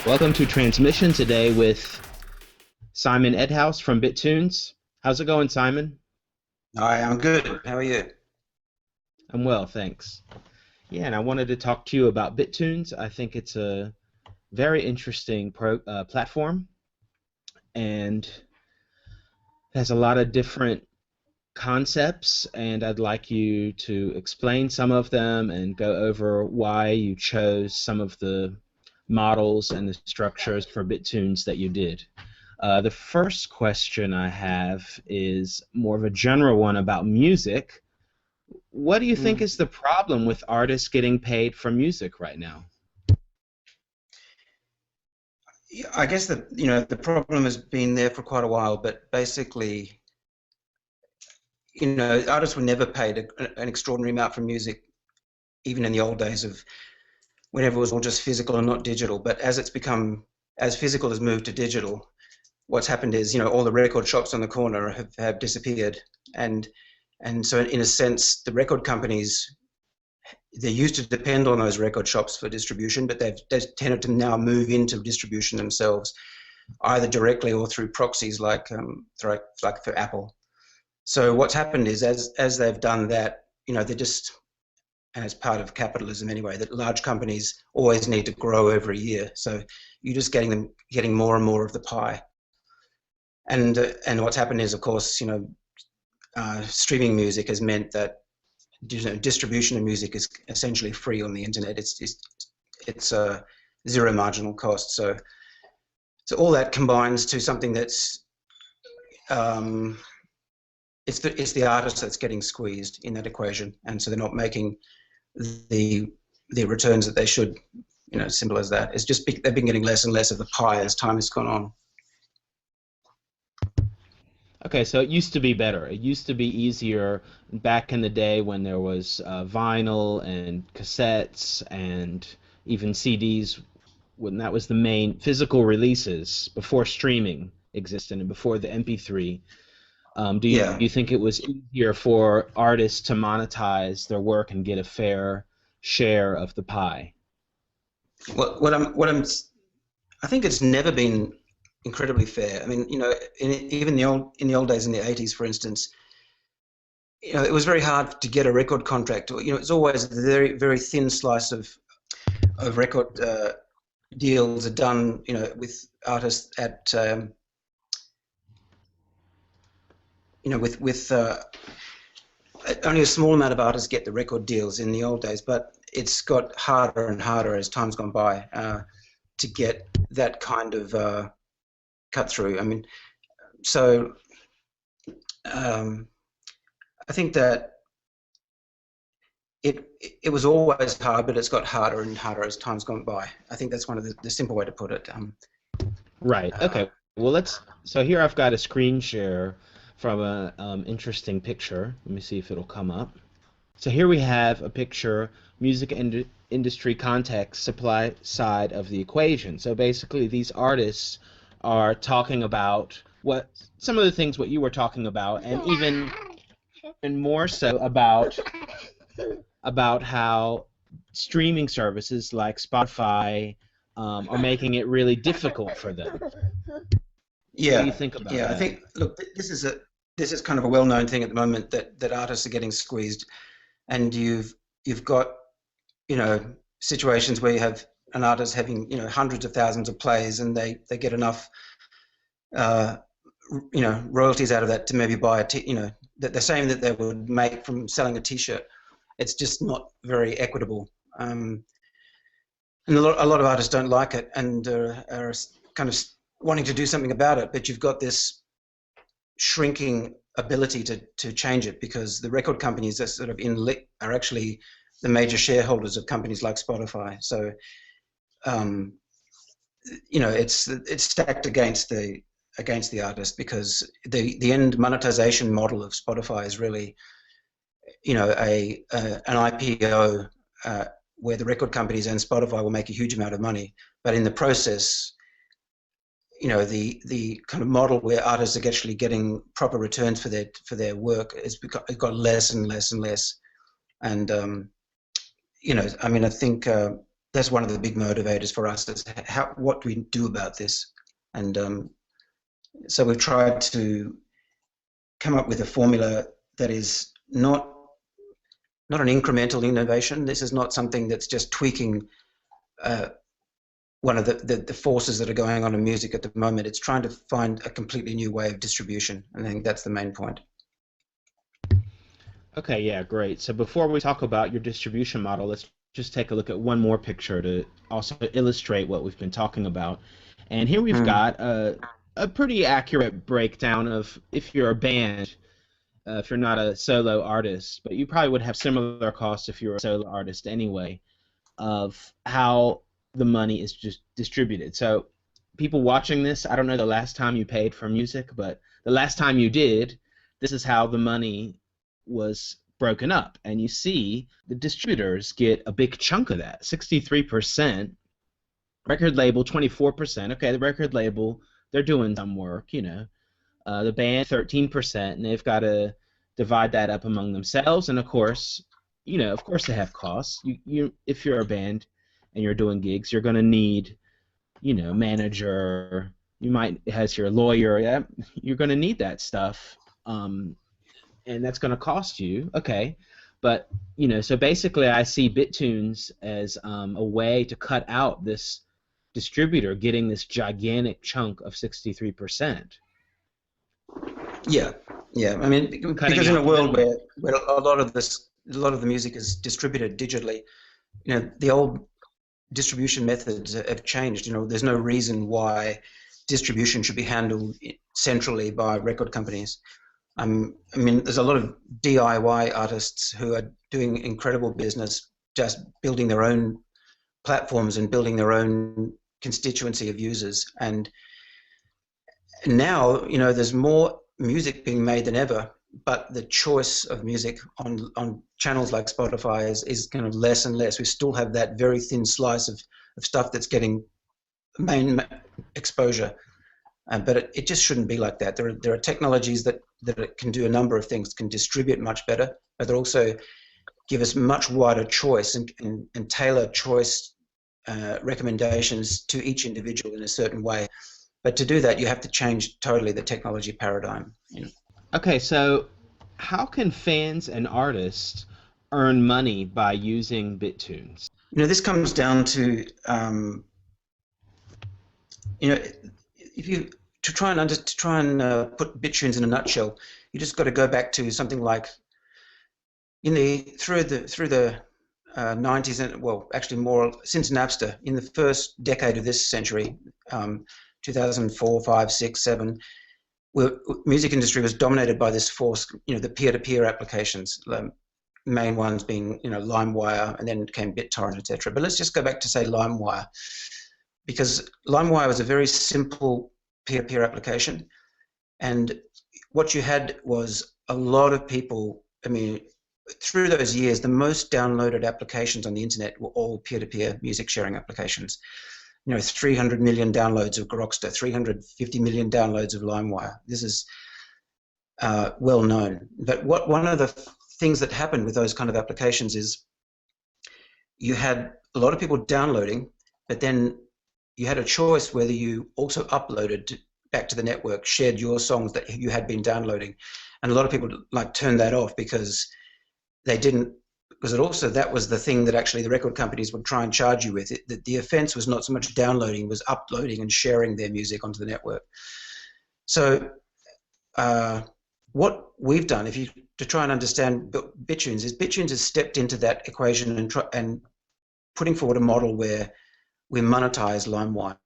Welcome to Transmission today with Simon Edhouse from Bittunes. How's it going, Simon? Hi, I'm good. How are you? I'm well, thanks. Yeah, and I wanted to talk to you about Bittunes. I think it's a very interesting platform and has a lot of different concepts, and I'd like you to explain some of them and go over why you chose some of the models and the structures for Bittunes that you did. The first question I have is more of a general one about music. What do you think Mm. is the problem with artists getting paid for music right now? Yeah, I guess the problem has been there for quite a while, but basically, artists were never paid an extraordinary amount for music, even in the old days of whenever it was all just physical and not digital. But as physical has moved to digital, what's happened is, all the record shops on the corner have disappeared, and so in a sense, the record companies, they used to depend on those record shops for distribution, but they've tended to now move into distribution themselves, either directly or through proxies like for Apple. So what's happened is as they've done that, they're just, and it's part of capitalism anyway, that large companies always need to grow every year. So you're just getting more and more of the pie. And what's happened is, of course, streaming music has meant that distribution of music is essentially free on the internet. It's a zero marginal cost. So all that combines to something that's it's the artist that's getting squeezed in that equation, and so they're not making the returns that they should. Simple as that. It's just they've been getting less and less of the pie as time has gone on. Okay, so it used to be better. It used to be easier back in the day when there was vinyl and cassettes and even CDs, when that was the main physical releases before streaming existed and before the MP3. Do Yeah. you think it was easier for artists to monetize their work and get a fair share of the pie? I think it's never been incredibly fair. I mean, even in the old days, in the 80s, for instance, it was very hard to get a record contract. It's always a very, very thin slice of record deals are done, with artists at, with only a small amount of artists get the record deals in the old days, but it's got harder and harder as time's gone by to get that kind of cut through. I mean, so I think that it was always hard, but it's got harder and harder as time's gone by. I think that's one of the simple way to put it. Right. Uh, Okay. Well, let's. So here I've got a screen share from a interesting picture. Let me see if it'll come up. So here we have a picture, industry context, supply side of the equation. So basically, these artists are talking about what some of the things what you were talking about, and even and more so about how streaming services like Spotify are making it really difficult for them. What do you yeah, think about yeah. I that? think look, this is kind of a well-known thing at the moment that artists are getting squeezed, and you've got situations where you have an artist having hundreds of thousands of plays, and they get enough uh, royalties out of that to maybe buy that the same that they would make from selling a T-shirt. It's just not very equitable, and a lot of artists don't like it and are kind of wanting to do something about it. But you've got this shrinking ability to change it because the record companies are sort of are actually the major shareholders of companies like Spotify. So um, it's stacked against the artist because the end monetization model of Spotify is really a an IPO where the record companies and Spotify will make a huge amount of money, but in the process, the kind of model where artists are actually getting proper returns for their work it got less and less and less, and I mean, I think that's one of the big motivators for us is what do we do about this? And so we've tried to come up with a formula that is not an incremental innovation. This is not something that's just tweaking one of the forces that are going on in music at the moment. It's trying to find a completely new way of distribution. I think that's the main point. Okay, yeah, great. So before we talk about your distribution model, let's just take a look at one more picture to also illustrate what we've been talking about. And here we've Mm. got a pretty accurate breakdown of if you're a band, if you're not a solo artist, but you probably would have similar costs if you're a solo artist anyway, of how the money is just distributed. So people watching this, I don't know the last time you paid for music, but the last time you did, this is how the money was broken up. And you see the distributors get a big chunk of that, 63%, record label 24%. Okay, the record label, they're doing some work, you know. The band 13%, and they've got to divide that up among themselves. And of course, you know, of course they have costs. You if you're a band and you're doing gigs, you're going to need, you know, manager. You might has your lawyer. Yeah, you're going to need that stuff, and that's going to cost you. Okay, but you know, so basically, I see Bittunes as a way to cut out this distributor getting this gigantic chunk of 63%, Yeah, yeah. I mean, cutting because in a out the world middleman. where a lot of the music is distributed digitally, you know, the old distribution methods have changed. You know, there's no reason why distribution should be handled centrally by record companies. I mean, there's a lot of DIY artists who are doing incredible business, just building their own platforms and building their own constituency of users. And now, you know, there's more music being made than ever, but the choice of music on channels like Spotify is kind of less and less. We still have that very thin slice of stuff that's getting main exposure. But it just shouldn't be like that. There are technologies that can do a number of things, can distribute much better, but they also give us much wider choice and tailor choice recommendations to each individual in a certain way. But to do that, you have to change totally the technology paradigm. You know, Okay, so how can fans and artists earn money by using BitTunes? this comes down to you know if you to try and put Bittunes in a nutshell, you just got to go back to something like in the through the 90s and well actually more since Napster in the first decade of this century, 2004, 5, 6, 7. Music industry was dominated by this force, you know, the peer-to-peer applications, main ones being, you know, LimeWire, and then came BitTorrent, etc. But let's just go back to say LimeWire, because LimeWire was a very simple peer-to-peer application, and what you had was a lot of people. I mean, through those years, the most downloaded applications on the internet were all peer-to-peer music sharing applications. You know, 300 million downloads of Grokster, 350 million downloads of LimeWire. This is well known. But one of the things that happened with those kind of applications is you had a lot of people downloading, but then you had a choice whether you also uploaded back to the network, shared your songs that you had been downloading. And a lot of people like turned that off because they didn't, because it also, that was the thing that actually the record companies would try and charge you with. The offense was not so much downloading, was uploading and sharing their music onto the network. So what we've done, to try and understand Bittunes, is Bittunes has stepped into that equation and putting forward a model where we monetize LimeWire.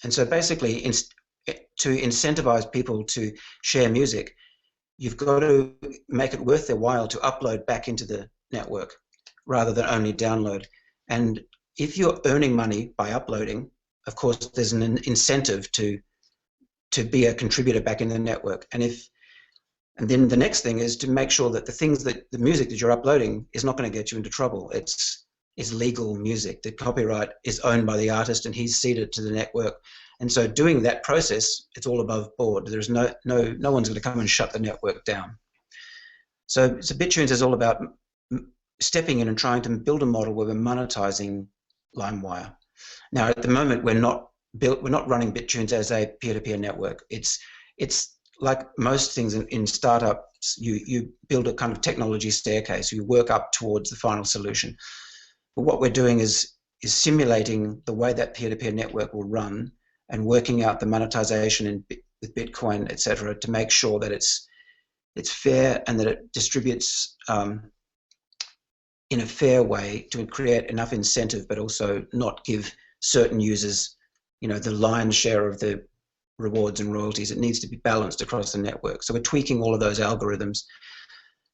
And so basically, to incentivize people to share music, you've got to make it worth their while to upload back into the network rather than only download. And if you're earning money by uploading, of course, there's an incentive to be a contributor back in the network. And then the next thing is to make sure that the music that you're uploading is not going to get you into trouble. It's legal music. The copyright is owned by the artist and he's ceded to the network. And so doing that process, it's all above board. There's no one's going to come and shut the network down. So Bittunes is all about stepping in and trying to build a model where we're monetizing LimeWire. Now, at the moment, we're not running Bittunes as a peer-to-peer network. It's like most things in startups, you build a kind of technology staircase. You work up towards the final solution. But what we're doing is simulating the way that peer-to-peer network will run and working out the monetization with Bitcoin, et cetera, to make sure that it's fair and that it distributes in a fair way to create enough incentive, but also not give certain users, the lion's share of the rewards and royalties. It needs to be balanced across the network. So we're tweaking all of those algorithms,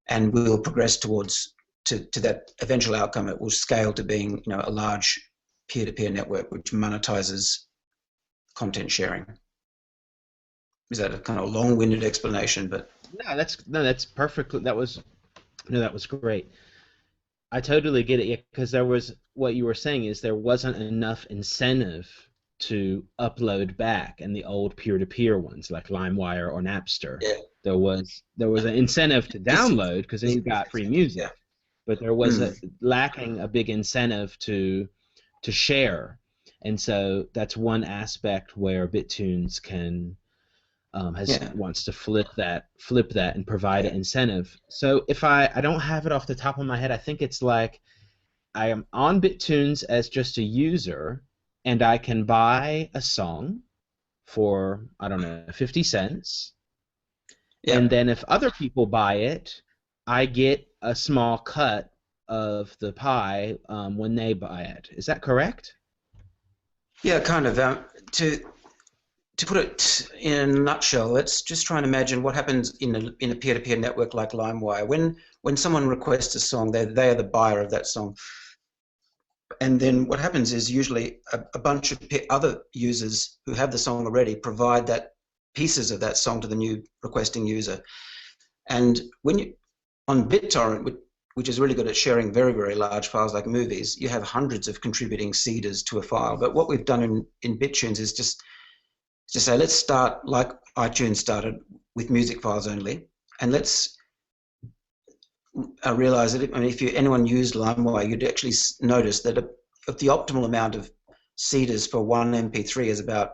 and we'll progress towards to that eventual outcome. It will scale to being, a large peer-to-peer network which monetizes content sharing. Is that a kind of long-winded explanation? But that's perfectly. That was great. I totally get it, because there was, what you were saying is there wasn't enough incentive to upload back in the old peer-to-peer ones like LimeWire or Napster. yeah, There was an incentive to download because then you got free music, yeah. but there was lacking a big incentive to share, and so that's one aspect where Bittunes can wants to flip that and provide an incentive. So if I don't have it off the top of my head, I think it's like I am on Bittunes as just a user, and I can buy a song for, I don't know, 50 cents. Yeah. And then if other people buy it, I get a small cut of the pie when they buy it. Is that correct? Yeah, kind of. To put it in a nutshell, let's just try and imagine what happens in a peer-to-peer network like LimeWire. When someone requests a song, they are the buyer of that song. And then what happens is usually a bunch of other users who have the song already provide that pieces of that song to the new requesting user. And when you on BitTorrent, which is really good at sharing very, very large files like movies, you have hundreds of contributing seeders to a file. But what we've done in Bittunes is just say, let's start like iTunes started with music files only, and let's realize that if anyone used LimeWire, you'd actually notice that the optimal amount of seeders for one MP3 is about,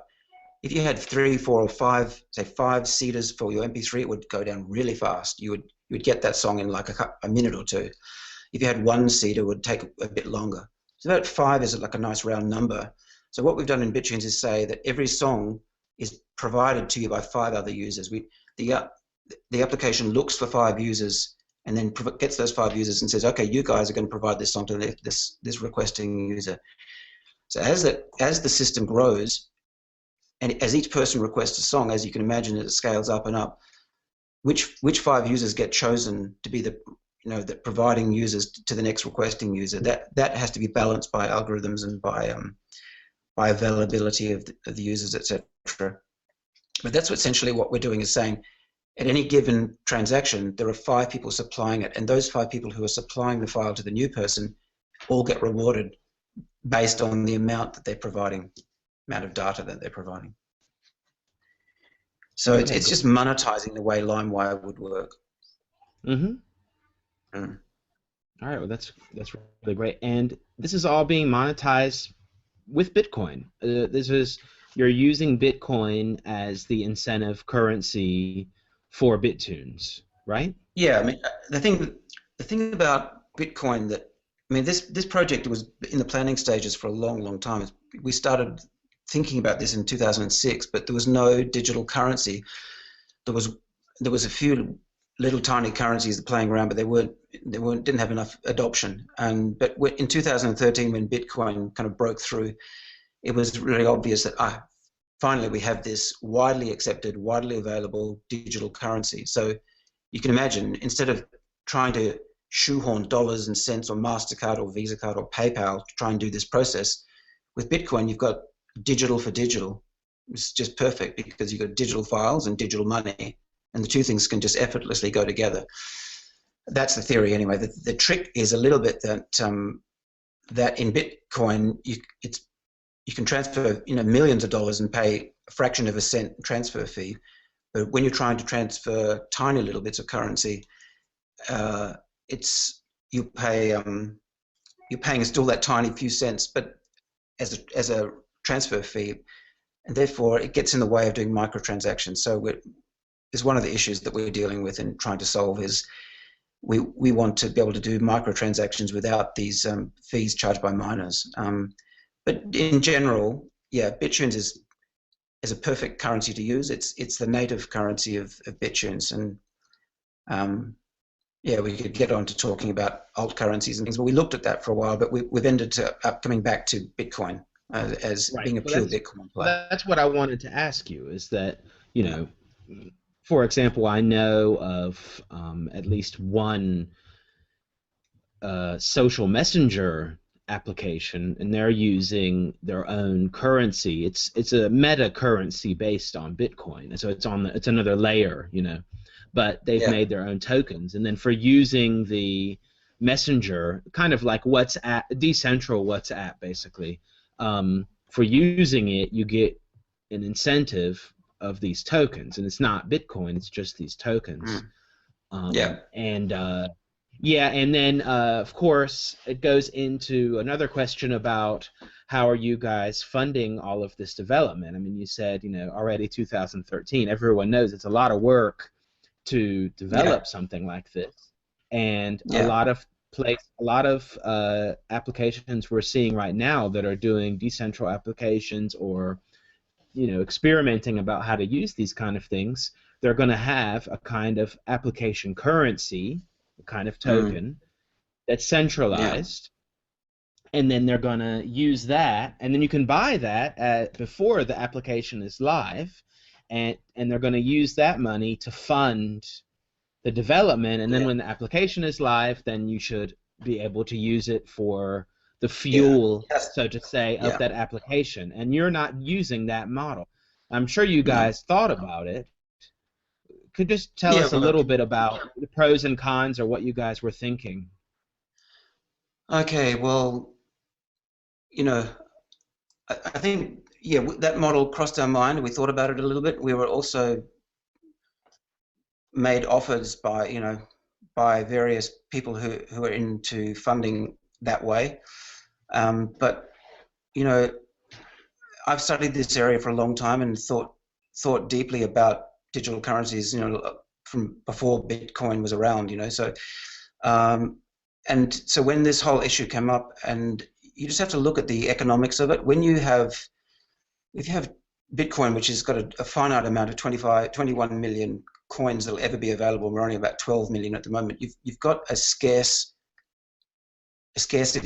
if you had 3, 4, or 5, say 5 seeders for your MP3, it would go down really fast. You would get that song in like a minute or two. If you had 1 seeder, it would take a bit longer. So about 5 is like a nice round number. So what we've done in Bittunes is say that every song is provided to you by 5 other users. The application looks for 5 users and then gets those 5 users and says, okay, you guys are going to provide this song to this requesting user. So as the system grows, and as each person requests a song, as you can imagine, it scales up and up. Which 5 users get chosen to be the providing users to the next requesting user? That has to be balanced by algorithms and by availability of the users, etc. But that's essentially what we're doing, is saying at any given transaction, there are 5 people supplying it, and those 5 people who are supplying the file to the new person all get rewarded based on the amount that they're providing, amount of data that they're providing. So it's just monetizing the way LimeWire would work. Mm-hmm. All right, well, that's really great, and this is all being monetized with Bitcoin. You're using Bitcoin as the incentive currency for Bittunes, right? Yeah, I mean, the thing about Bitcoin this project was in the planning stages for a long, long time. We started thinking about this in 2006, but there was no digital currency. There was a few little tiny currencies playing around, but didn't have enough adoption. But in 2013, when Bitcoin kind of broke through, it was really obvious that finally we have this widely accepted, widely available digital currency. So you can imagine, instead of trying to shoehorn dollars and cents or MasterCard or Visa card or PayPal to try and do this process, with Bitcoin you've got digital for digital. It's just perfect because you've got digital files and digital money, and the two things can just effortlessly go together. That's the theory anyway. The trick is a little bit that in Bitcoin you can transfer millions of dollars and pay a fraction of a cent transfer fee, but when you're trying to transfer tiny little bits of currency, you're paying still that tiny few cents, but as a transfer fee, and therefore it gets in the way of doing microtransactions. So it's one of the issues that we're dealing with and trying to solve is we want to be able to do microtransactions without these fees charged by miners. But in general, yeah, Bittunes is a perfect currency to use. It's the native currency of Bittunes, and yeah, we could get on to talking about alt currencies and things, but we looked at that for a while, but we've ended up coming back to Bitcoin as Right. being a Well, pure Bitcoin well, play. that's what I wanted to ask you is that, you Yeah, know, for example, I know of at least one social messenger application, and they're using their own currency. It's a meta currency based on Bitcoin, and so it's another layer, But they've yeah, made their own tokens, and then for using the messenger, kind of like WhatsApp, decentral WhatsApp, basically. For using it, you get an incentive of these tokens, and it's not Bitcoin; it's just these tokens. mm, yeah, And yeah, and then of course it goes into another question about how are you guys funding all of this development? I mean, you said, already 2013. Everyone knows it's a lot of work to yeah, develop something like this, and yeah, a lot of applications we're seeing right now that are doing decentral applications or experimenting about how to use these kind of things, they're going to have a kind of application currency, a kind of mm, token that's yeah, centralized, and then they're going to use that, and then you can buy that before the application is live, and they're going to use that money to fund the development, and then yeah, when the application is live, then you should be able to use it for the yeah, fuel, yes, so to say, of yeah, that application. And you're not using that model. I'm sure you no, guys thought about it. Could you just tell yeah. us a little bit about the pros and cons or what you guys were thinking? Okay, well, you know, I think yeah, that model crossed our mind. We thought about it a little bit. We were also made offers by by various people who are into funding that way. But you know, I've studied this area for a long time and thought deeply about digital currencies. From before Bitcoin was around. Um, and so when this whole issue came up, and you just have to look at the economics of it. If you have Bitcoin, which has got a finite amount of 21 million coins that'll ever be available, we're only about 12 million at the moment. You've got a scarcity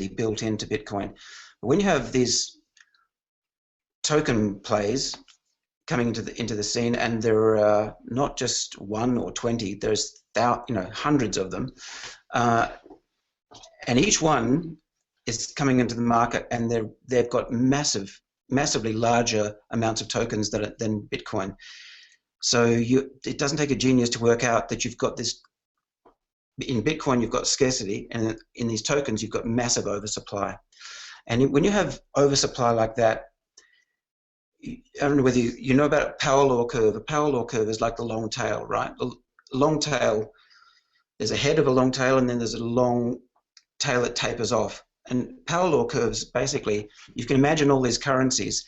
built into Bitcoin. But when you have these token plays coming into the scene, and there are not just one or 20, there's hundreds of them, and each one is coming into the market, and they've got massively larger amounts of tokens than Bitcoin. So it doesn't take a genius to work out that you've got this. In Bitcoin, you've got scarcity, and in these tokens, you've got massive oversupply. And when you have oversupply like that, I don't know whether you know about a power law curve. A power law curve is like the long tail, right? The long tail, there's a head of a long tail, and then there's a long tail that tapers off. And power law curves, basically, you can imagine all these currencies.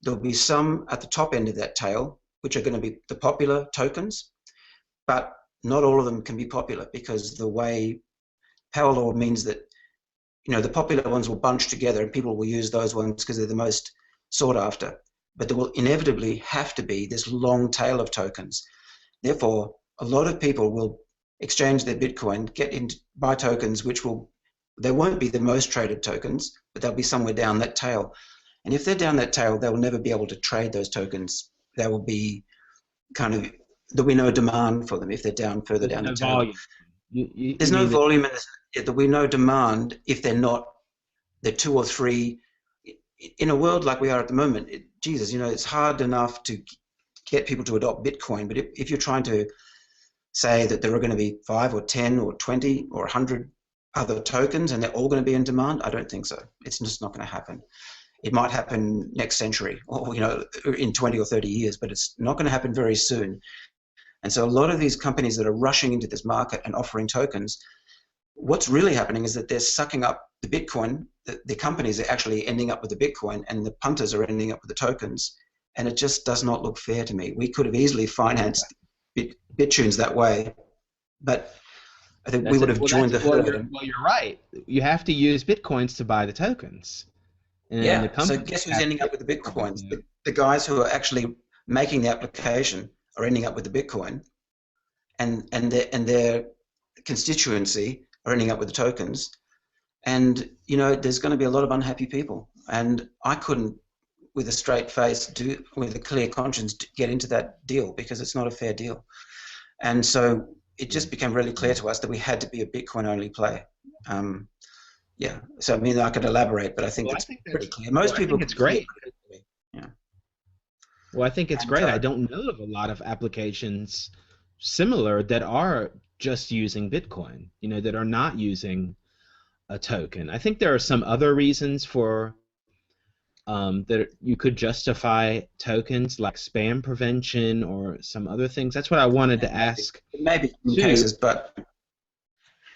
There'll be some at the top end of that tail, which are going to be the popular tokens, but not all of them can be popular because the way power law means that the popular ones will bunch together and people will use those ones because they're the most sought after. But there will inevitably have to be this long tail of tokens. Therefore, a lot of people will exchange their Bitcoin, buy tokens, they won't be the most traded tokens, but they'll be somewhere down that tail. And if they're down that tail, they'll never be able to trade those tokens. There'll be no demand for them if they're further There's down the no tail. volume. You There's no mean that volume, and there'll be no demand if they're two or three. In a world like we are at the moment, it's hard enough to get people to adopt Bitcoin. But if you're trying to say that there are going to be 5 or 10 or 20 or 100 other tokens and they're all going to be in demand, I don't think so. It's just not going to happen. It might happen next century or in 20 or 30 years, but it's not going to happen very soon. And so a lot of these companies that are rushing into this market and offering tokens, what's really happening is that they're sucking up the Bitcoin, the companies are actually ending up with the Bitcoin, and the punters are ending up with the tokens, and it just does not look fair to me. We could have easily financed Bittunes that way, but I think we would have joined the herd. You're right. You have to use Bitcoins to buy the tokens. And the Yeah, so companies guess who's have ending up to with the get Bitcoins? them. The guys who are actually making the application are ending up with the Bitcoin, and their constituency are ending up with the tokens. And there's going to be a lot of unhappy people, and I couldn't, with a straight face, with a clear conscience, get into that deal because it's not a fair deal. And so it just became really clear to us that we had to be a Bitcoin only play. Yeah, so I mean, I could elaborate, but I think that's pretty clear. Most people think it's great. Yeah. Well, I think it's And, great. I don't know of a lot of applications similar that are just using Bitcoin, that are not using a token. I think there are some other reasons for that you could justify tokens like spam prevention or some other things. That's what I wanted to ask maybe in too. cases, but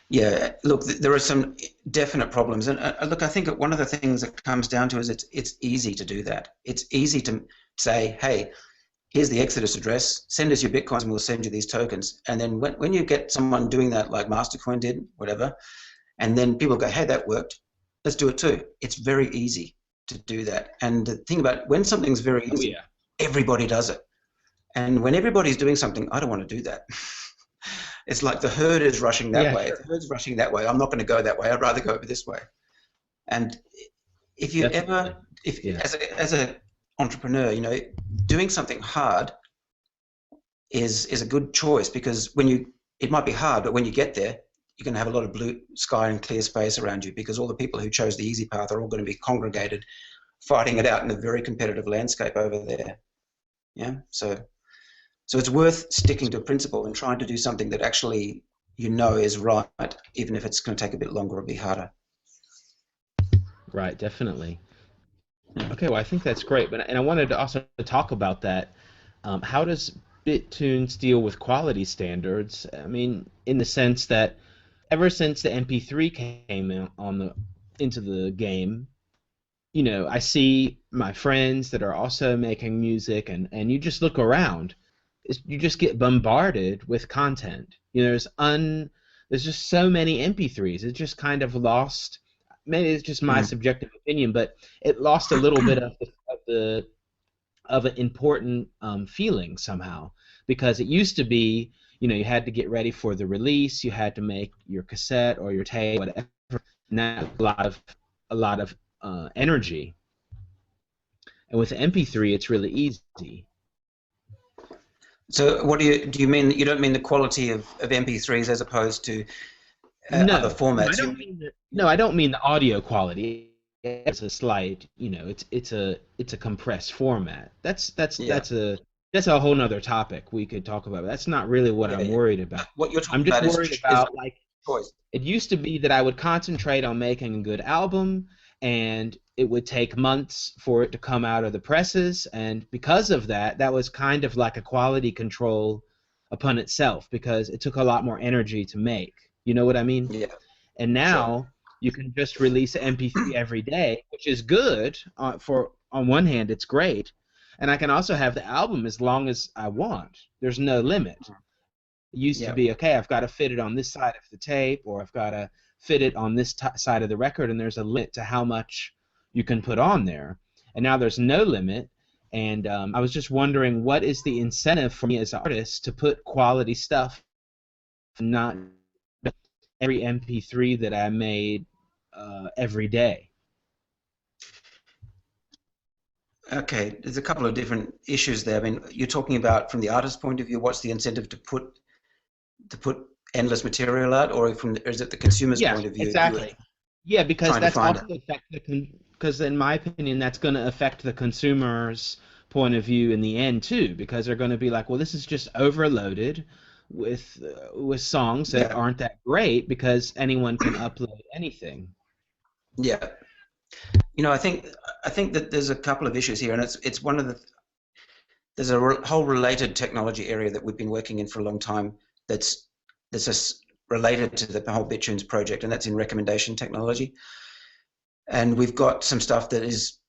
yeah, look, there are some definite problems, and look, I think one of the things that comes down to is it's easy to do that. It's easy to say, hey, here's the Exodus address, send us your Bitcoins and we'll send you these tokens. And then when you get someone doing that, like Mastercoin did, whatever, and then people go, hey, that worked, let's do it too. It's very easy to do that. And the thing about when something's very easy, everybody does it. And when everybody's doing something, I don't want to do that. It's like the herd is rushing that way. Sure. If the herd's rushing that way, I'm not going to go that way. I'd rather go this way. And if you as an entrepreneur, doing something hard is a good choice, because it might be hard, but when you get there, you're going to have a lot of blue sky and clear space around you, because all the people who chose the easy path are all going to be congregated, fighting it out in a very competitive landscape over there. Yeah, so it's worth sticking to a principle and trying to do something that actually is right, even if it's going to take a bit longer or be harder. Right, definitely. Okay, well, I think that's great, and I wanted to also talk about that. How does Bittunes deal with quality standards? I mean, in the sense that ever since the MP3 came into the game, I see my friends that are also making music, and you just look around, you just get bombarded with content. There's just so many MP3s. It's just kind of lost. Maybe it's just my subjective opinion, but it lost a little bit of an important feeling somehow, because it used to be, you had to get ready for the release, you had to make your cassette or your tape, whatever. Now a lot of energy, and with MP3, it's really easy. So, what do you mean? You don't mean the quality of MP3s as opposed to other formats? I don't mean the audio quality. It's a slight, it's a compressed format. That's a whole nother topic we could talk about. That's not really what I'm worried about. What you're talking I'm just about worried about choice. It used to be that I would concentrate on making a good album, and it would take months for it to come out of the presses, and because of that, that was kind of like a quality control upon itself, because it took a lot more energy to make. You know what I mean? Yeah. And now you can just release an MP3 every day, which is good. On one hand, it's great, and I can also have the album as long as I want. There's no limit. It used to be, okay, I've got to fit it on this side of the tape, or I've got to fit it on this side of the record, and there's a limit to how much you can put on there. And now there's no limit, and I was just wondering, what is the incentive for me as an artist to put quality stuff, not every MP3 that I made every day? Okay, there's a couple of different issues there. I mean, you're talking about from the artist's point of view, what's the incentive to put endless material out, or is it the consumer's point of view? Exactly. Yeah, because that's also because in my opinion, that's going to affect the consumer's point of view in the end too, because they're going to be like, well, this is just overloaded with songs that aren't that great, because anyone can upload anything. Yeah. I think that there's a couple of issues here, and it's one of there's a whole related technology area that we've been working in for a long time that's just related to the whole Bittunes project, and that's in recommendation technology. And we've got some stuff that is,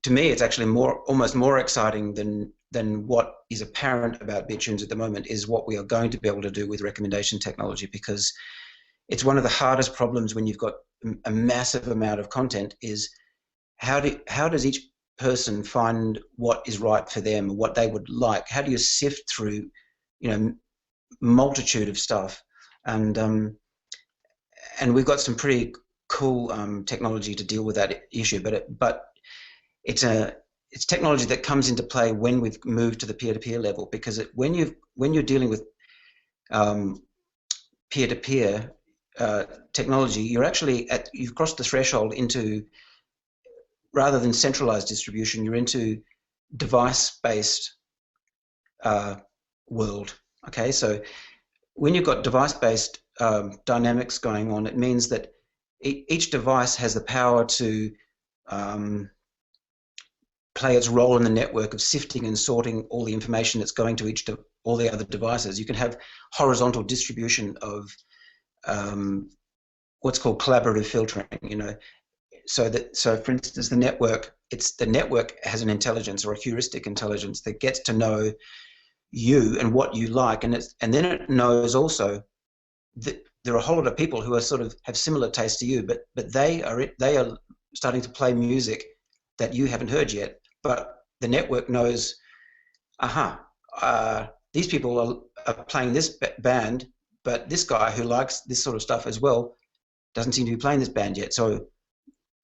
to me, it's actually almost more exciting than what is apparent about Bittunes at the moment, is what we are going to be able to do with recommendation technology, because it's one of the hardest problems when you've got a massive amount of content, is how does each person find what is right for them, what they would like? How do you sift through, multitude of stuff? And we've got some pretty cool technology to deal with that issue, but it's technology that comes into play when we've moved to the peer-to-peer level, because when you're dealing with peer-to-peer technology, you've crossed the threshold into, rather than centralized distribution, you're into device-based world. Okay, so when you've got device-based dynamics going on, it means that each device has the power to play its role in the network of sifting and sorting all the information that's going to all the other devices. You can have horizontal distribution of what's called collaborative filtering. So for instance, the network has an intelligence, or a heuristic intelligence, that gets to know you and what you like, and then it knows also that there are a whole lot of people who are sort of have similar tastes to you, but they are starting to play music that you haven't heard yet. But the network knows, these people are playing this band, but this guy who likes this sort of stuff as well doesn't seem to be playing this band yet. So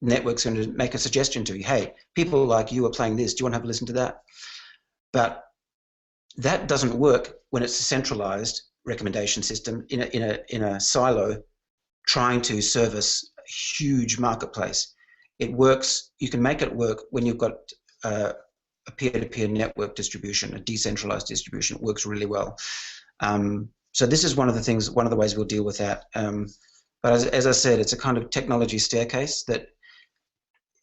the network's going to make a suggestion to you, hey, people like you are playing this, do you want to have a listen to that? But that doesn't work when it's a centralized recommendation system in a silo trying to service a huge marketplace. It works. You can make it work when you've got a peer-to-peer network distribution, a decentralized distribution. It works really well. So this is one of the ways we'll deal with that. But as I said, it's a kind of technology staircase that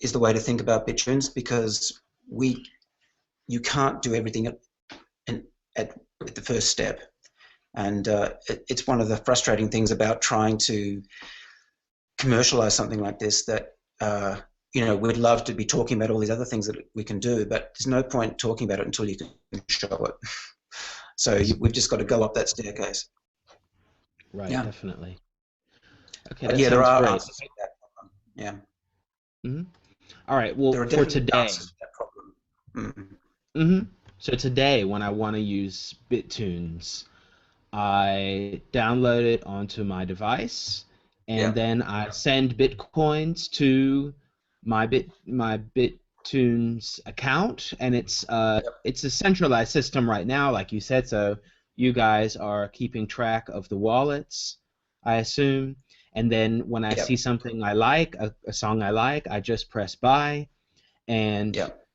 is the way to think about Bittunes, because you can't do everything at the first step. And it's one of the frustrating things about trying to commercialize something like this, that we'd love to be talking about all these other things that we can do, but there's no point talking about it until you can show it. So we've just got to go up that staircase. Right, Yeah. definitely. Okay, But that yeah, there sounds are great. answers to that problem. Yeah. Hmm. All right, well, There are for definitely today, answers to that problem. hmm so today when I want to use Bittunes, I download it onto my device, and Yeah. then I send Bitcoins to my Bittunes account, and Yep. it's a centralized system right now, like you said. So you guys are keeping track of the wallets, I assume. And then when I see Yep. something I like, a song I like, I just press buy, and Yep.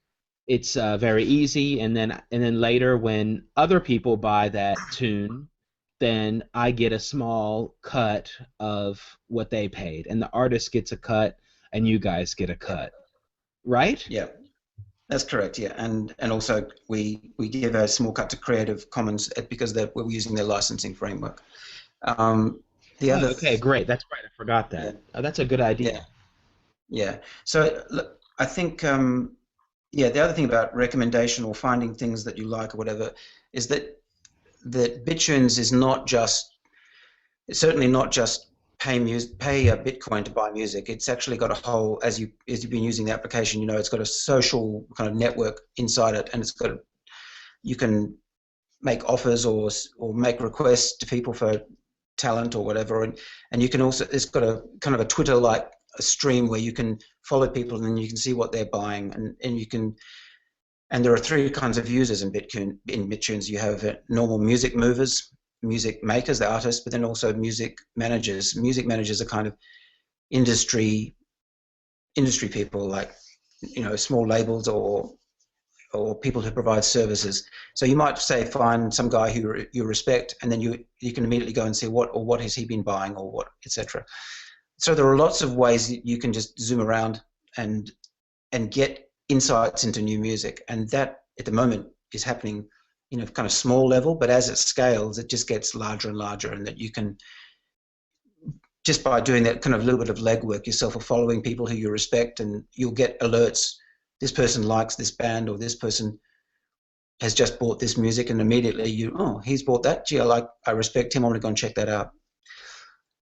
it's very easy. And then later, when other people buy that tune, then I get a small cut of what they paid, and the artist gets a cut, and you guys get a Yep. cut, right? Yep. That's correct. Yeah, and also we give a small cut to Creative Commons because we're using their licensing framework. Um, the Oh, other, okay, great. That's right. I forgot yeah, that. Oh, that's a good yeah, idea. yeah. So look, I think yeah, the other thing about recommendation or finding things that you like or whatever is that Bittunes is not just, it's certainly not just pay a Bitcoin to buy music. It's actually got a whole, as you've been using the application, it's got a social kind of network inside it, and you can make offers or make requests to people for talent or whatever, and you can also, it's got a kind of a Twitter like a stream where you can follow people and then you can see what they're buying, and you can, and there are three kinds of users in Bittunes. You have normal music movers, music makers, the artists, but then also music managers. Music managers are kind of industry people, like small labels or people who provide services. So you might say find some guy who you respect, and then you can immediately go and see what has he been buying, or what, etc. So there are lots of ways that you can just zoom around and get insights into new music, and that at the moment is happening kind of small level, but as it scales it just gets larger and larger, and that you can just by doing that kind of little bit of legwork yourself, or following people who you respect, and you'll get alerts. This person likes this band, or this person has just bought this music, and immediately he's bought that. Gee, I respect him. I want to go and check that out.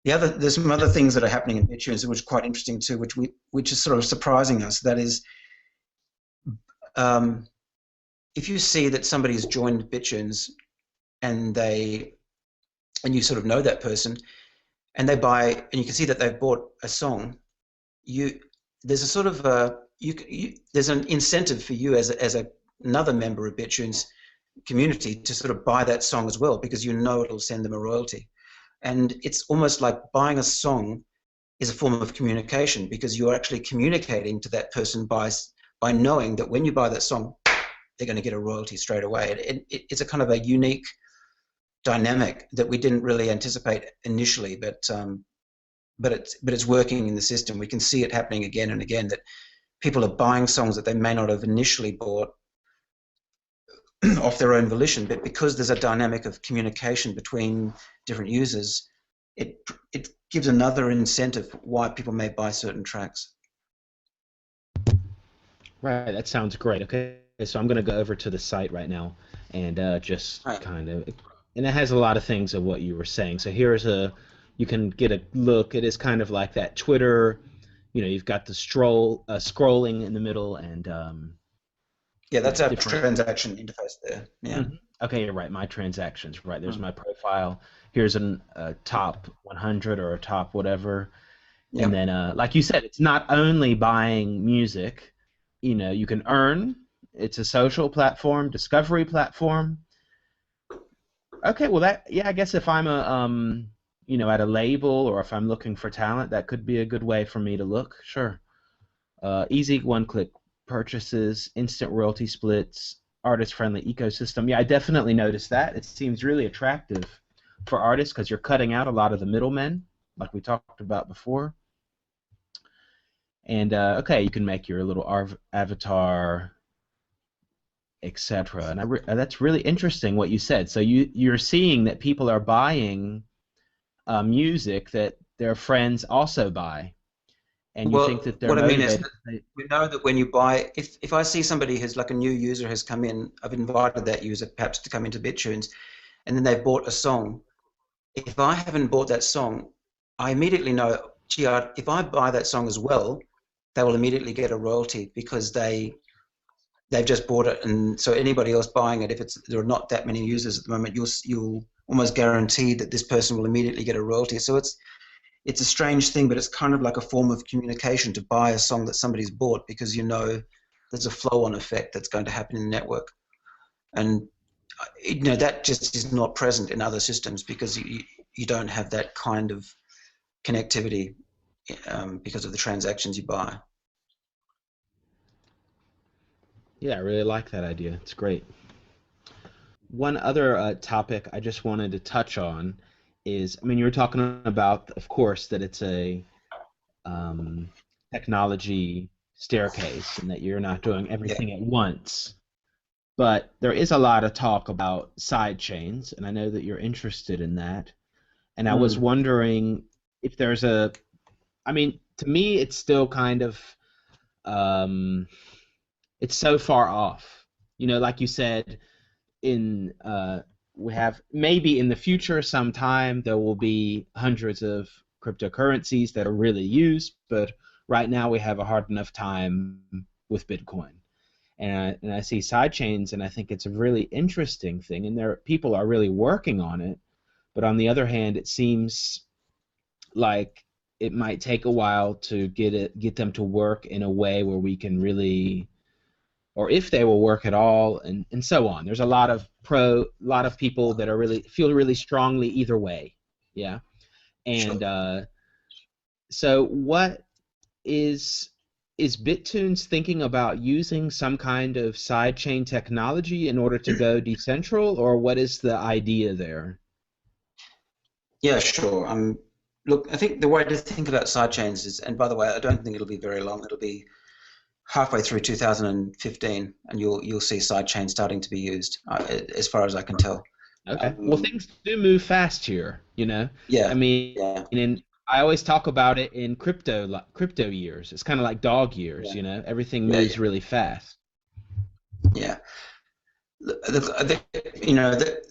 There's some other things that are happening in Bittunes, which are quite interesting too, which is sort of surprising us. That is, um, if you see that somebody's joined Bittunes and you sort of know that person, and they buy, and you can see that they've bought a song, there's a sort of there's an incentive for you as another member of Bittunes community to sort of buy that song as well, because you know it'll send them a royalty. And it's almost like buying a song is a form of communication, because you're actually communicating to that person by knowing that when you buy that song, they're going to get a royalty straight away. It's a kind of a unique dynamic that we didn't really anticipate initially, but it's working in the system. We can see it happening again and again, that people are buying songs that they may not have initially bought off their own volition, but because there's a dynamic of communication between different users, it gives another incentive why people may buy certain tracks. Right, that sounds great. Okay, so I'm going to go over to the site right now and just Right. kind of, and it has a lot of things of what you were saying. So you can get a look. It is kind of like that Twitter, you've got the scrolling in the middle, and Yeah, that's our different. transaction interface there. Yeah. Mhm. Okay, you're right. My transactions, right? There's Mm. my profile. Here's a top 100 or a top whatever, and Yeah. then like you said, it's not only buying music. You can earn. It's a social platform, discovery platform. Okay, well yeah, I guess if I'm at a label, or if I'm looking for talent, that could be a good way for me to look. Sure. Easy one-click purchases, instant royalty splits, artist-friendly ecosystem. Yeah, I definitely noticed that. It seems really attractive for artists because you're cutting out a lot of the middlemen, like we talked about before. And okay, you can make your little avatar, etc. And that's really interesting what you said. So you're seeing that people are buying music that their friends also buy, and you think Well, that they're what I mean is motivated. that we know that when you buy, if I see somebody who's like a new user has come in, I've invited that user perhaps to come into Bittunes, and then they've bought a song. If I haven't bought that song, I immediately know, gee, if I buy that song as well, they will immediately get a royalty, because they've just bought it. And so anybody else buying it, if there are not that many users at the moment, you'll almost guarantee that this person will immediately get a royalty. So it's a strange thing, but it's kind of like a form of communication to buy a song that somebody's bought, because there's a flow-on effect that's going to happen in the network. And that just is not present in other systems, because you don't have that kind of connectivity, because of the transactions you buy. Yeah, I really like that idea. It's great. One other topic I just wanted to touch on is, I mean, you were talking about, of course, that it's a um, technology staircase and that you're not doing Yeah. everything at once. But there is a lot of talk about side chains, and I know that you're interested in that. And I was Mm. wondering if there's I mean, to me, it's still kind of, um, it's so far off. Like you said, in we have maybe in the future sometime there will be hundreds of cryptocurrencies that are really used, but right now we have a hard enough time with Bitcoin. And I see sidechains, and I think it's a really interesting thing, and there people are really working on it. But on the other hand, it seems like it might take a while to get them to work in a way where we can really, or if they will work at all, and so on. There's a lot of people that are really feel really strongly either way. Yeah. And Sure. so what is is Bittunes thinking about using some kind of sidechain technology in order to go decentral, or what is the idea there? Yeah, sure. Look, I think the way to think about sidechains is, and by the way, I don't think it'll be very long. It'll be halfway through 2015, and you'll see sidechains starting to be used, as far as I can tell. Okay. Well, Um, things do move fast here. I yeah, mean, yeah, I always talk about it in crypto years. It's kind of like dog years, Yeah, you know. Everything yeah, moves really fast. yeah. You know, the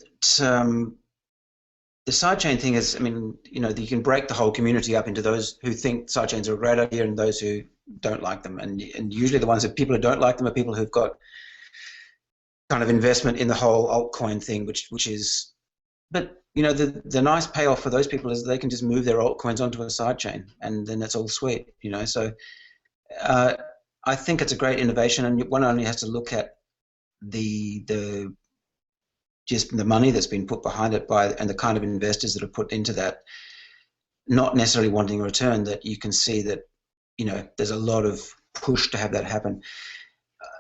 sidechain thing is, I mean, you know, you can break the whole community up into those who think sidechains are a great idea and those who don't like them. And usually the ones that people who don't like them are people who've got kind of investment in the whole altcoin thing, which is, but you know, the nice payoff for those people is they can just move their altcoins onto a sidechain, and then that's all sweet, you know. So uh, I think it's a great innovation, and one only has to look at the just the money that's been put behind it by and the kind of investors that are put into that, not necessarily wanting a return. That you can see that, you know, there's a lot of push to have that happen.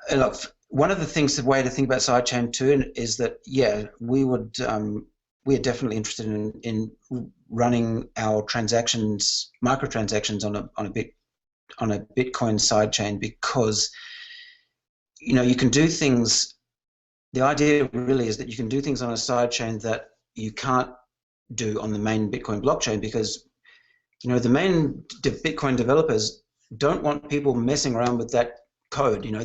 And look, one of the things, the way to think about sidechain too, is that yeah, we are definitely interested in running our transactions, microtransactions on a Bitcoin sidechain because you know you can do things. The idea really is that you can do things on a sidechain that you can't do on the main Bitcoin blockchain because you know the main Bitcoin developers don't want people messing around with that code. You know,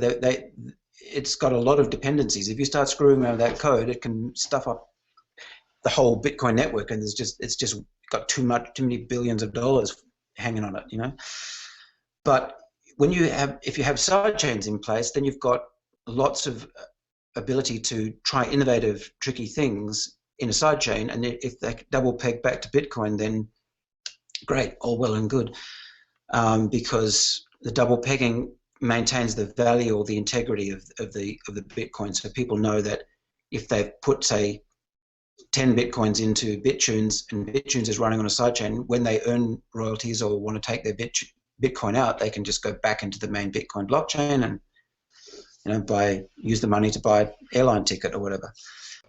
it's got a lot of dependencies. If you start screwing around with that code, it can stuff up the whole Bitcoin network, and it's just got too many billions of dollars hanging on it. You know, but if you have side chains in place, then you've got lots of ability to try innovative, tricky things in a side chain, and if they double peg back to Bitcoin, then great, all well and good, because the double pegging maintains the value or the integrity of the Bitcoin. So people know that if they've put, say, 10 Bitcoins into Bittunes and Bittunes is running on a sidechain, when they earn royalties or want to take their Bitcoin out, they can just go back into the main Bitcoin blockchain and you know use the money to buy an airline ticket or whatever.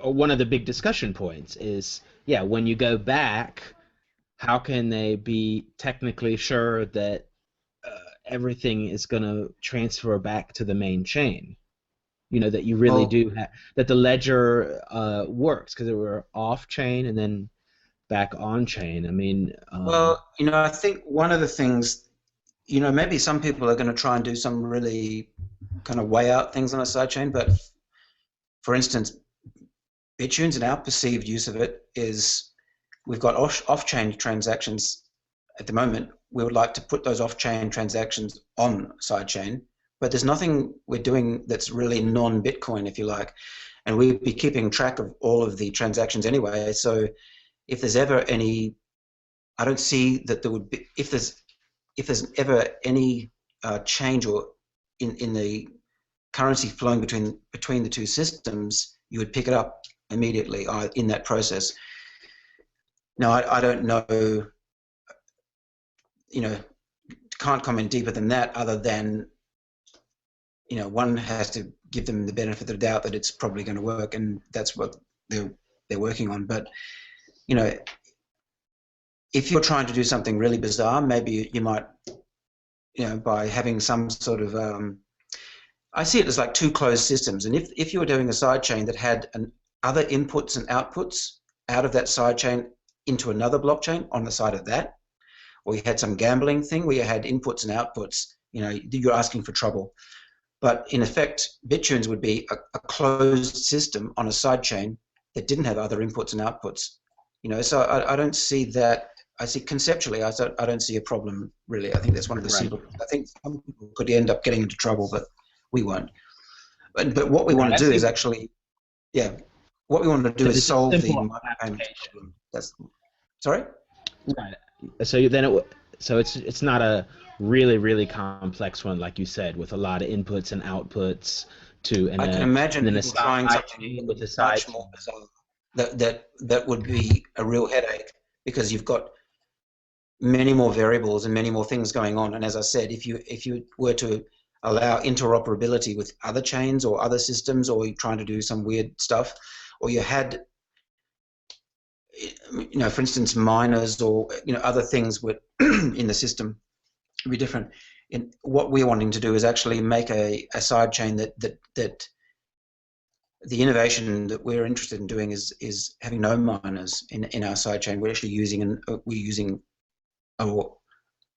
One of the big discussion points is, yeah, when you go back, how can they be technically sure that everything is going to transfer back to the main chain? You know, that you really Well, do have that the ledger works because they were off chain and then back on chain. I mean, you know, I think one of the things, you know, maybe some people are going to try and do some really kind of way out things on a sidechain, but for instance, Bittunes and our perceived use of it is we've got off-chain transactions at the moment. We would like to put those off-chain transactions on sidechain, but there's nothing we're doing that's really non-Bitcoin, if you like, and we'd be keeping track of all of the transactions anyway. So if there's ever any, I don't see that there would be if there's ever any change or in the currency flowing between the two systems, you would pick it up immediately in that process. Now, I don't know, you know, can't comment deeper than that other than, you know, one has to give them the benefit of the doubt that it's probably going to work, and that's what they're working on. But, you know, if you're trying to do something really bizarre, maybe you might, you know, by having some sort of, I see it as like two closed systems. And if you were doing a sidechain that had other inputs and outputs out of that sidechain into another blockchain on the side of that, or you had some gambling thing where you had inputs and outputs, you know, you're asking for trouble. But in effect, Bittunes would be a closed system on a sidechain that didn't have other inputs and outputs. You know, so I don't see that. I see conceptually, I don't see a problem really. I think that's one of the right, simple. I think some people could end up getting into trouble, but we won't. But what we right. want I to do see. is actually, yeah, what we want to do So is it's a solve the simple micropayments application, problem. That's sorry. right? So then so it's not a really complex one like you said with a lot of inputs and outputs to I can and imagine then a people trying side something chain with a side much more chain. bizarre. That would be a real headache because you've got many more variables and many more things going on. And as I said, if you were to allow interoperability with other chains or other systems, or you're trying to do some weird stuff, or you had, you know, for instance, miners or you know other things would in the system would be different. And what we're wanting to do is actually make a side chain that the innovation that we're interested in doing is having no miners in our sidechain. We're actually using or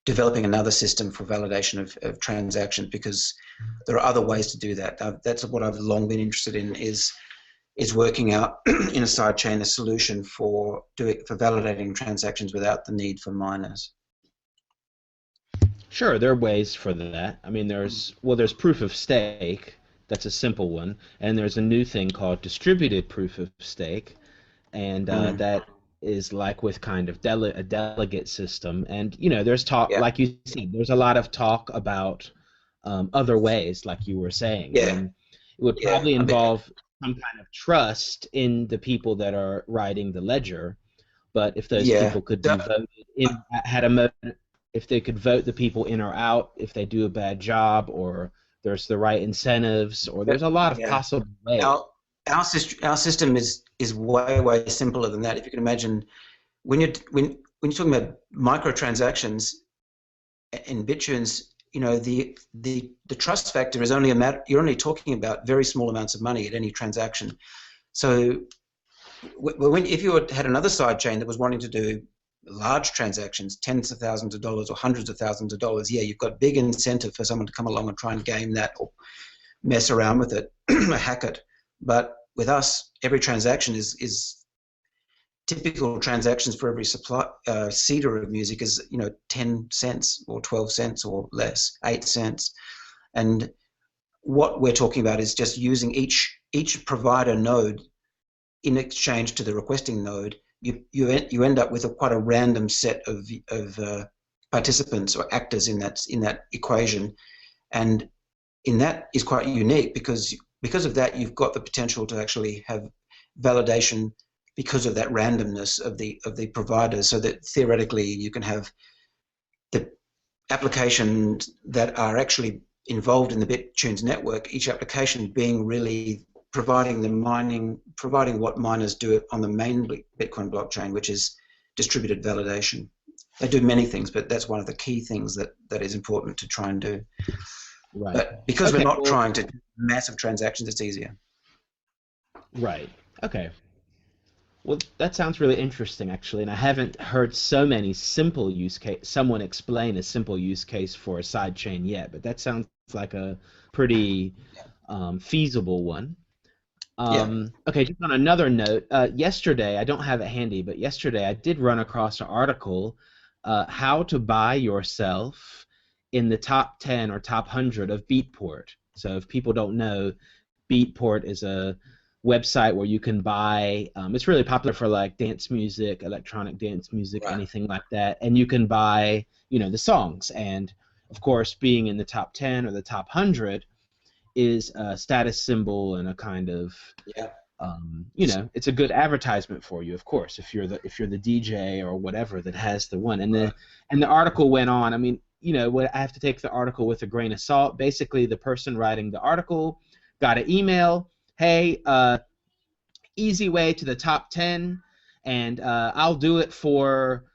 developing another system for validation of transactions, because there are other ways to do that. That's what I've long been interested in, is working out in a sidechain a solution for validating transactions without the need for miners. Sure, there are ways for that. I mean, there's proof of stake. That's a simple one, and there's a new thing called distributed proof of stake, and Mm, that is like with kind of a delegate system. And there's talk, yeah, like you said, there's a lot of talk about other ways, like you were saying. I yeah, mean, it would yeah. probably I mean, involve some kind of trust in the people that are writing the ledger. But if those yeah. people could be voted in, had a if they could vote the people in or out, if they do a bad job, or there's the right incentives, or there's a lot of Yeah. possible ways. Our system is way simpler than that. If you can imagine, when you're talking about microtransactions in Bittunes, the trust factor is only a matter. You're only talking about very small amounts of money at any transaction. So if you had another side chain that was wanting to do large transactions, tens of thousands of dollars or hundreds of thousands of dollars, yeah, you've got big incentive for someone to come along and try and game that or mess around with it, hack it. But with us, every transaction is typical transactions for every seeder of music is 10 cents or 12 cents or less, 8 cents. And what we're talking about is just using each provider node in exchange to the requesting node. You end up with quite a random set of participants or actors in that equation, and in that is quite unique, because of that you've got the potential to actually have validation because of that randomness of the providers, so that theoretically you can have the applications that are actually involved in the Bittunes network, each application being really providing what miners do on the main Bitcoin blockchain, which is distributed validation. They do many things, but that's one of the key things that is important to try and do. Right. But because we're Okay. not Well, trying to do massive transactions, it's easier. right. Okay. Well, that sounds really interesting, actually, and I haven't heard so many simple use case. Someone explain a simple use case for a side chain yet, but that sounds like a pretty feasible one. Yeah. Okay, just on another note, yesterday, I don't have it handy, but yesterday I did run across an article, how to buy yourself in the top 10 or top 100 of Beatport. So if people don't know, Beatport is a website where you can buy, it's really popular for like dance music, electronic dance music, Right. anything like that, and you can buy, the songs. And of course, being in the top 10 or the top 100 is a status symbol and a kind of Yeah. it's a good advertisement for you, of course, if you're the DJ or whatever that has the one. Right. And the article went on. I mean, what I have to take the article with a grain of salt. Basically, the person writing the article got an email. Hey, easy way to the top 10, and I'll do it for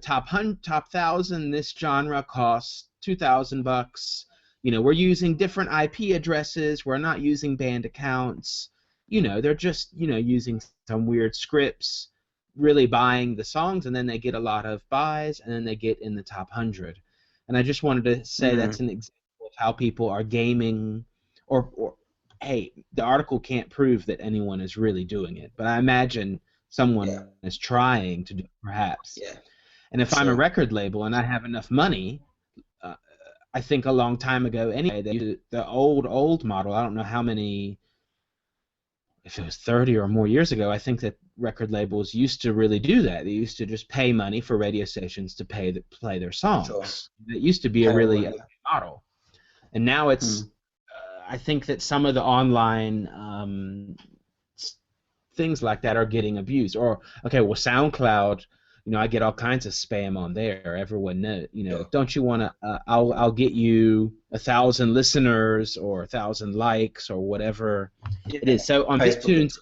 top 100, top 1,000. This genre costs $2,000. We're using different IP addresses. We're not using banned accounts. They're just using some weird scripts, really buying the songs, and then they get a lot of buys, and then they get in the top 100. And I just wanted to say Mm, that's an example of how people are gaming, or hey, the article can't prove that anyone is really doing it, but I imagine yeah. someone is trying to do it, perhaps. Yeah. And if I'm a Sure. record label and I have enough money, uh, I think a long time ago anyway, they used the old model. I don't know how many, if it was 30 or more years ago. I think that record labels used to really do that. They used to just pay money for radio stations to play their Sure. songs. It used to be a really Paywall. okay model, and now it's. Mm, I think that some of the online things like that are getting abused. Or okay, well, SoundCloud, I get all kinds of spam on there. Everyone knows, sure. don't you want to? I'll get you 1,000 listeners or 1,000 likes or whatever Yeah. it is. So on Facebook. BitTunes,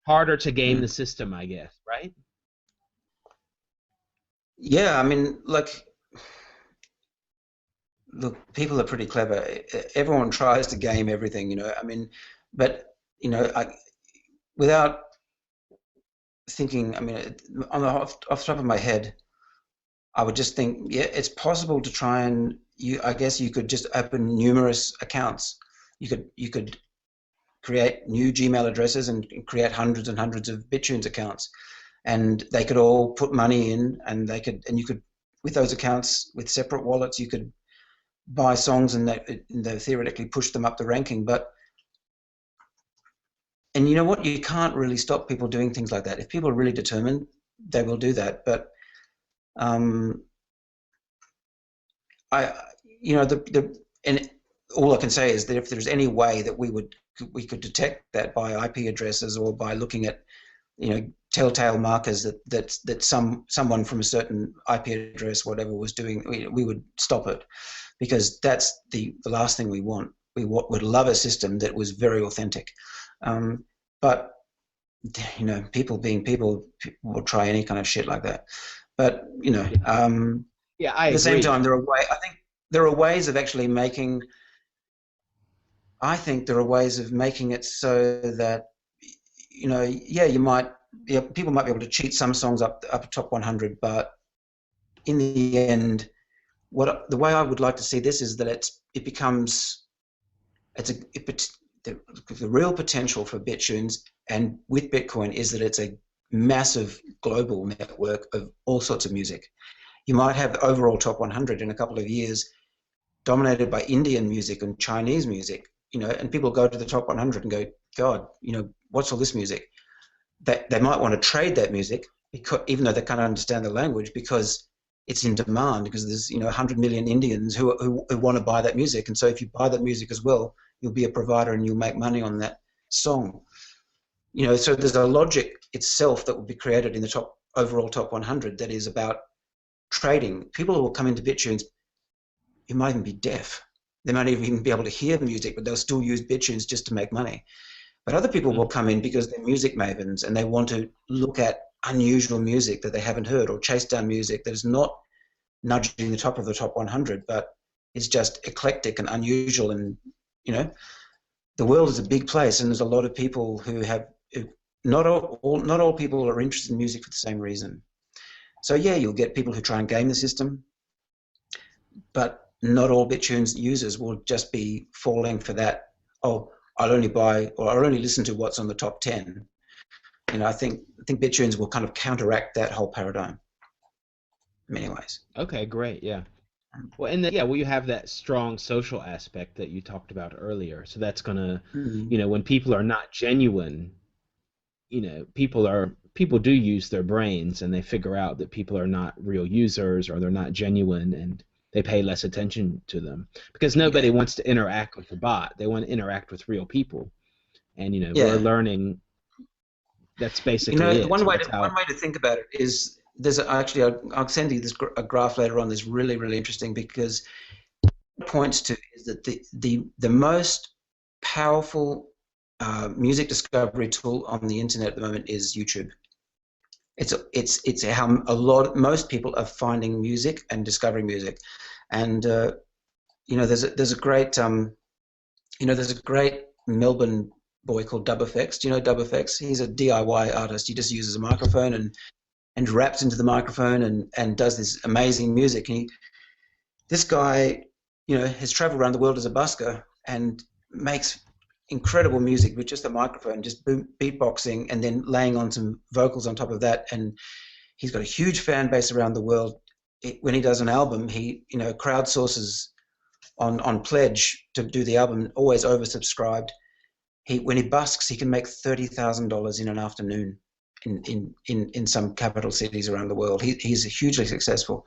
harder to game the Mm. system, I guess, right? Yeah. I mean, like, look, people are pretty clever. Everyone tries to game everything. I mean, but without thinking. I mean, off the top of my head, I would just think, yeah, it's possible to try and I guess you could just open numerous accounts. You could create new Gmail addresses and create hundreds and hundreds of Bittunes accounts, and they could all put money in, and you could, with those accounts, with separate wallets, you could buy songs, and they theoretically push them up the ranking. And you know what? You can't really stop people doing things like that. If people are really determined, they will do that. But um, I, and all I can say is that if there's any way that we could detect that by IP addresses or by looking at, telltale markers that someone from a certain IP address, whatever, was doing, we would stop it, because that's the last thing we want. Would love a system that was very authentic, but people being people will try any kind of shit like that. But Yeah, I at the same time, agree. I think there are ways of actually making. I think there are ways of making it so that, people might be able to cheat some songs up top 100, but in the end, the way I would like to see this is that it becomes it's a it, the real potential for Bittunes and with Bitcoin is that it's a massive global network of all sorts of music. You might have the overall top 100 in a couple of years dominated by Indian music and Chinese music, and people go to the top 100 and go, God, what's all this music? They might want to trade that music, because even though they can't understand the language, because it's in demand, because there's 100 million Indians who want to buy that music, and so if you buy that music as well, you'll be a provider and you'll make money on that song. So there's a logic itself that will be created in the overall top 100 that is about trading. People who will come into Bittunes, you might even be deaf. They might even be able to hear music, but they'll still use Bittunes just to make money. But other people will come in because they're music mavens and they want to look at unusual music that they haven't heard, or chase down music that is not nudging the top of the top 100, but it's just eclectic and unusual. And, the world is a big place, and there's a lot of people not all people are interested in music for the same reason. So yeah, you'll get people who try and game the system, but not all Bittunes users will just be falling for that. Oh, I'll only buy, or I'll only listen to what's on the top 10. I think Bittunes will kind of counteract that whole paradigm in many ways. Okay, great. Yeah. Well, and then, yeah, well, you have that strong social aspect that you talked about earlier. So that's gonna, Mm-hmm. when people are not genuine, people do use their brains and they figure out that people are not real users or they're not genuine, and they pay less attention to them because nobody Yeah, wants to interact with the bot. They want to interact with real people. And we're yeah. learning that's basically it. So that's One how. way to think about it is actually I'll send you a graph later on. That's really really interesting, because it points to is that the most powerful music discovery tool on the internet at the moment is YouTube. It's how most people are finding music and discovering music, and there's a great Melbourne boy called Dub Effects. Do you know Dub Effects? He's a DIY artist. He just uses a microphone and raps into the microphone and does this amazing music. This guy, has traveled around the world as a busker and makes incredible music with just a microphone, just beatboxing and then laying on some vocals on top of that. And he's got a huge fan base around the world. When he does an album, he crowdsources on Pledge to do the album, always oversubscribed. When he busks, he can make $30,000 in an afternoon in some capital cities around the world. He's hugely successful.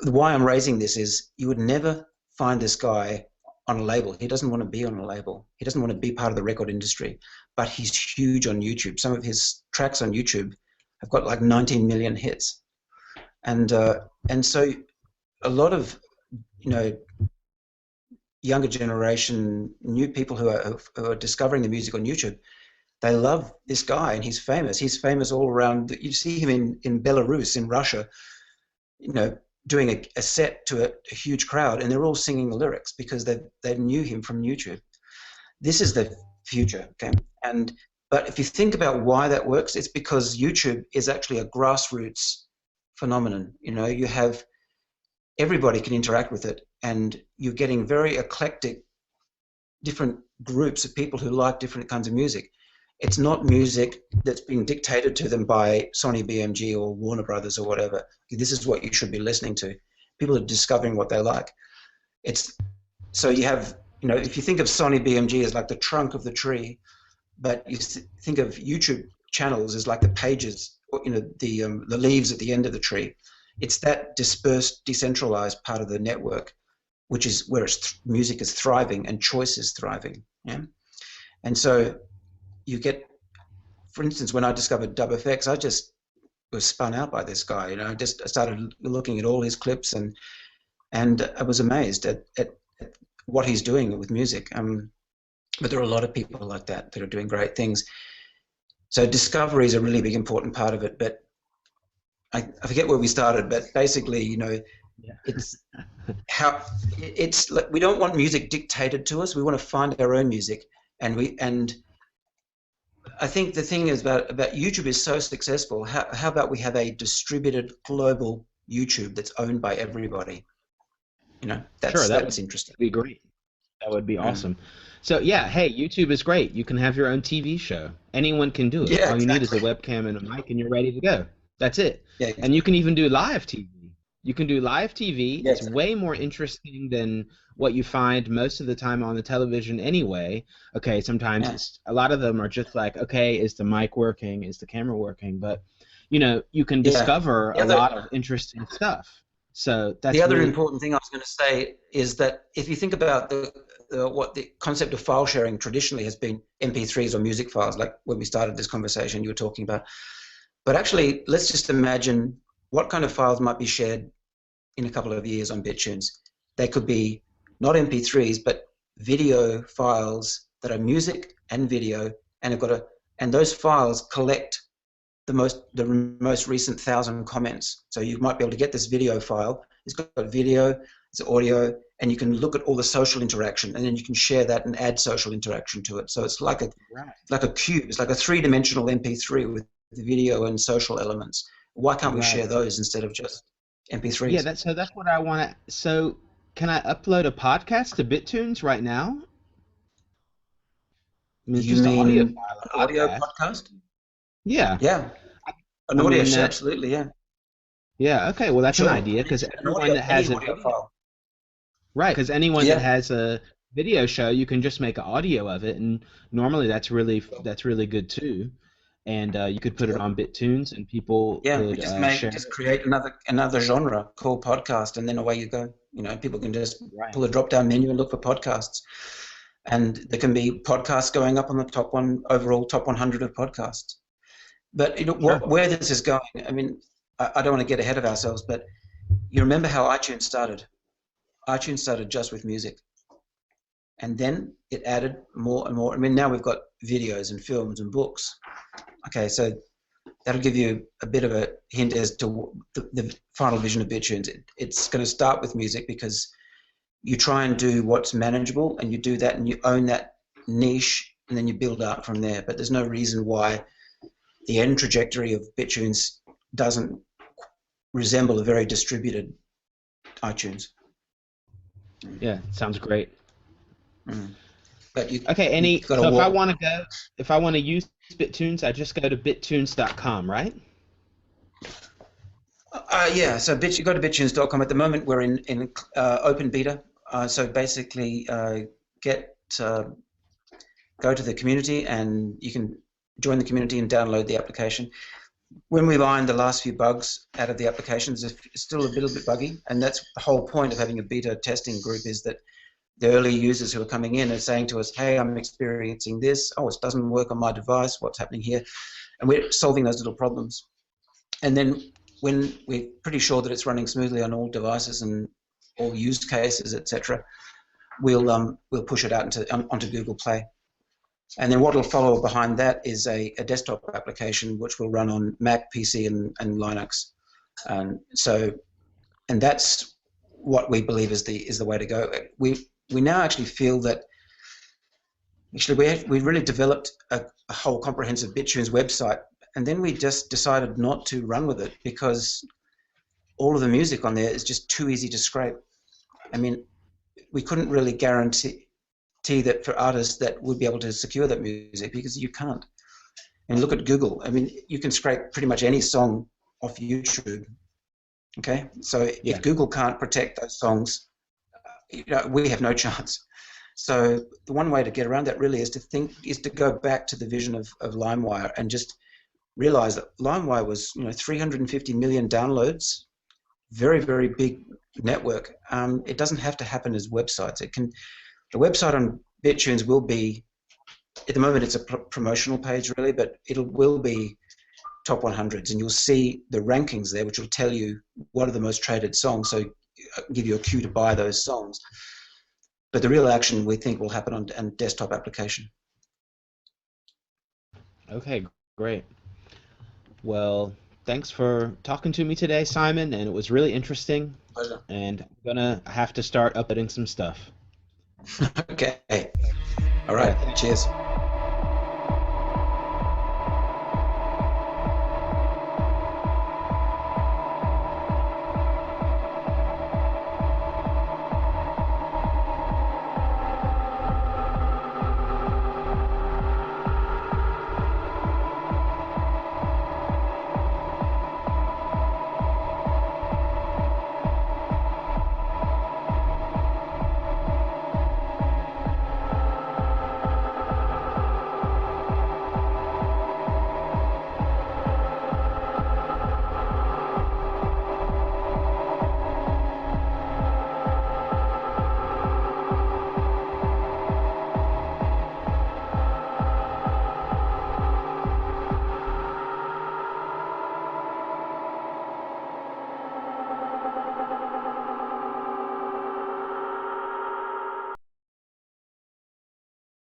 Why I'm raising this is you would never find this guy on a label. He doesn't want to be on a label. He doesn't want to be part of the record industry, but he's huge on YouTube. Some of his tracks on YouTube have got like 19 million hits. And so a lot of, younger generation, new people who are discovering the music on YouTube, they love this guy and he's famous. He's famous all around. You see him in Belarus, in Russia, doing a set to a huge crowd, and they're all singing the lyrics because they knew him from YouTube. This is the future, okay? But if you think about why that works, it's because YouTube is actually a grassroots phenomenon. You know, you have everybody can interact with it, and you're getting very eclectic, different groups of people who like different kinds of music. It's not music that's being dictated to them by Sony BMG or Warner Brothers or whatever. This is what you should be listening to. People are discovering what they like. It's so you have, you know, if you think of Sony BMG as like the trunk of the tree, but you think of YouTube channels as like the pages, or, you know, the leaves at the end of the tree. It's that dispersed, decentralized part of the network, which is where music is thriving and choice is thriving. Yeah, and so you get, for instance, when I discovered DubFX, I just was spun out by this guy. You know, I started looking at all his clips, and I was amazed at what he's doing with music. But there are a lot of people like that are doing great things. So discovery is a really big important part of it. But I forget where we started. But basically, you know, Yeah. it's like we don't want music dictated to us. We want to find our own music, and I think the thing is about YouTube is so successful. How about we have a distributed global YouTube that's owned by everybody? You know, Sure, that that's would interesting. be great. That would be Mm. awesome. So yeah, hey, YouTube is great. You can have your own TV show. Anyone can do it. Yeah, All you need is a exactly. webcam and a mic, and you're ready to go. That's it. Yeah, And you exactly. can even do live TV. You can do live TV. Yeah, It's exactly. way more interesting than what you find most of the time on the television anyway. Okay, sometimes Yeah, it's a lot of them are just like, okay, is the mic working? Is the camera working? But you know, you can yeah. discover The a other lot of interesting stuff. So the that's other really important thing I was going to say is that if you think about what the concept of file sharing traditionally has been MP3s or music files, like when we started this conversation, you were talking about. But actually, let's just imagine what kind of files might be shared in a couple of years on Bittunes. They could be not MP3s, but video files that are music and video, and have got and those files collect the most recent 1,000 comments. So you might be able to get this video file. It's got video, it's audio, and you can look at all the social interaction, and then you can share that and add social interaction to it. So it's like right. a cube. It's like a three-dimensional MP3 with video and social elements. Why can't we share Right. those instead of just Yeah, MP3s? that's what I want to. So, can I upload a podcast to BitTunes right now? I mean, it's You just an audio mean file, an a audio podcast. podcast? Yeah. Yeah, an I audio mean, show, absolutely, yeah. yeah. Okay. Well, that's an Sure. idea because An audio, everyone that any has a audio video, file. right? Because anyone that Yeah. has a video show, you can just make an audio of it, and normally that's really good too. And you could put it Sure. on BitTunes, and people Yeah, we could share just it. create another genre called podcast, and then away you go. You know, people can just Right. pull a drop down menu and look for podcasts, and there can be podcasts going up on the top 100 of podcasts. But you know Sure. where this is going. I mean, I don't want to get ahead of ourselves, but you remember how iTunes started? iTunes started just with music, and then it added more and more. I mean, now we've got videos and films and books. Okay, so that'll give you a bit of a hint as to the final vision of BitTunes. It's going to start with music because you try and do what's manageable, and you do that, and you own that niche, and then you build up from there. But there's no reason why the end trajectory of BitTunes doesn't resemble a very distributed iTunes. Yeah. Sounds great. Mm. But Okay. you've got to So walk. if I want to use BitTunes, I just go to bittunes.com, right? Yeah, so you go to bittunes.com. At the moment, we're in open beta. So basically, get go to the community, and you can join the community and download the application. When we've ironed the last few bugs out of the applications, it's still a little bit buggy, and that's the whole point of having a beta testing group, is that the early users who are coming in are saying to us, hey, I'm experiencing this. Oh, it doesn't work on my device. What's happening here? And we're solving those little problems. And then when we're pretty sure that it's running smoothly on all devices and all use cases, etc., we'll push it out onto Google Play. And then what will follow behind that is a desktop application which will run on Mac, PC, and Linux. So, and that's what we believe is the way to go. We now actually feel that we really developed a whole comprehensive BitTunes website, and then we just decided not to run with it because all of the music on there is just too easy to scrape. I mean, we couldn't really guarantee that for artists that would be able to secure that music, because you can't. And look at Google. I mean, you can scrape pretty much any song off YouTube. Okay, so Yeah. if Google can't protect those songs, we have no chance. So the one way to get around that really is to go back to the vision of LimeWire and just realize that LimeWire was 350 million downloads, very, very big network. It doesn't have to happen as websites. The website on Bittunes will be, at the moment it's a promotional page really, but it will be top 100s, and you'll see the rankings there, which will tell you what are the most traded songs, so give you a cue to buy those songs. But the real action we think will happen on desktop application. Okay, great. Well, thanks for talking to me today, Simon, and it was really interesting. Pleasure. And I'm gonna have to start uploading some stuff. Okay. All All right, right. thanks. Cheers.